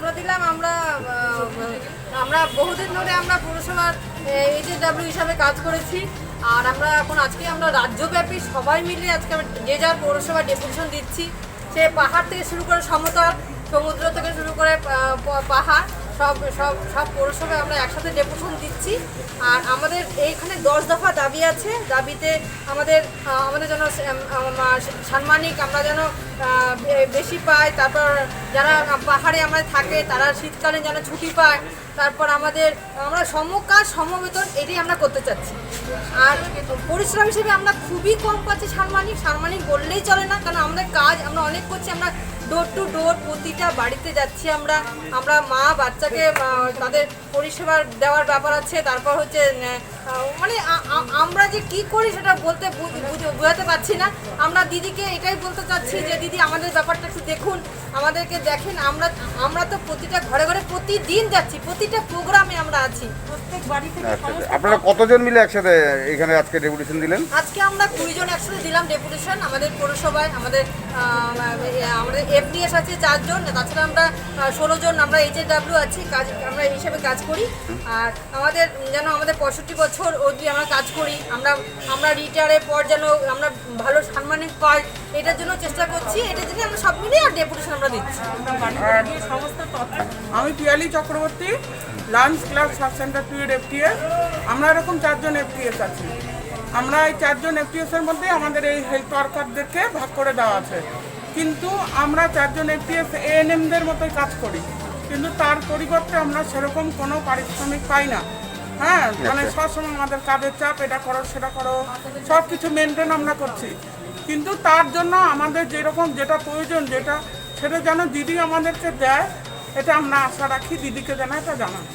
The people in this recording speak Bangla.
আমরা দিলাম আমরা বহুদিন ধরে আমরা পৌরসভার এইচএসডব্লিউ হিসাবে কাজ করেছি। আর আমরা এখন আজকে আমরা রাজ্যব্যাপী সবাই মিলে আজকে যে যার পৌরসভা ডেপুটেশন দিচ্ছি। সে পাহাড় থেকে শুরু করে সমতল, সমুদ্র থেকে শুরু করে পাহাড়, সব সব সব পৌরসভায় আমরা একসাথে ডেপুটেশন দিচ্ছি। আর আমাদের এইখানে 10 দফা দাবি আছে। দাবিতে আমাদের যেন সাম্মানিক আমরা যেন বেশি পাই। তারপর যারা পাহাড়ে আমাদের থাকে তারা শীতকালে যেন ছুটি পায়। তারপর আমরা সমকাজ সমবেতন এটাই আমরা করতে চাচ্ছি। আর পরিশ্রম হিসেবে আমরা খুবই কম পাচ্ছি সাম্মানিক বললেই চলে না, কারণ আমাদের কাজ আমরা অনেক করছি। আমরা ডোর টু ডোর প্রতিটা বাড়িতে যাচ্ছি। আমরা মা বাচ্চাকে তাদের পরিষেবা দেওয়ার ব্যাপার আছে। তারপর হচ্ছে মানে আমরা যে কি করি সেটা বোঝাতে পারছি না। আমরা দিদিকে এটাই বলতে চাচ্ছি যে দিদি আমাদের ব্যাপারটা একটু দেখুন, আমাদেরকে দেখেন। আমরা তো প্রতিটা ঘরে ঘরে প্রতিদিন যাচ্ছি, প্রতিটা প্রোগ্রামে আমরা আছি, প্রত্যেক বাড়ি থেকে। আপনারা কতজন মিলে একসাথে এখানে আজকে ডেপুটেশন দিলেন? আজকে আমরা 20 জন একসাথে দিলাম ডেপুটেশন আমাদের পৌরসভায়। আমাদের এফডিএস আছে 4 জন, তাছাড়া আমরা 16 জন আমরা এইচএসডব্লিউ আছি, আমরা এই হিসাবে কাজ করি। আর আমাদের 65 বছর অবধি আমরা কাজ করি। আমরা রিটায়ারের পর যেন আমরা ভালো সাম্মানিক পাই, এটার জন্য চেষ্টা করছি। এটার জন্য আমরা সব মিলিয়ে আর ডেপুটেশন আমরা দিচ্ছি। আমি Piyali Chakraborty, lunch club sub centre 2 এর এফটিএস। আমরা এরকম 4 জন এফটিএস আছি। আমরা এই 4 জন এফটিএস এর মধ্যে আমাদের এই হেলথ ওয়ার্কারদেরকে ভাগ করে দেওয়া আছে। কিন্তু আমরা 4 জন এফটিএস এএনএমদের মতোই কাজ করি, কিন্তু তার পরিবর্তে আমরা সেরকম কোনো পারিশ্রমিক পাই না। হ্যাঁ, মানে সবসময় আমাদের কাজের চাপ, এটা করো সেটা করো, সব কিছু মেনটেন আমরা করছি। কিন্তু তার জন্য আমাদের যেরকম যেটা প্রয়োজন সেটা যেন দিদি আমাদেরকে দেয়, এটা আমরা আশা রাখি। দিদিকে যেন এটা জানাই।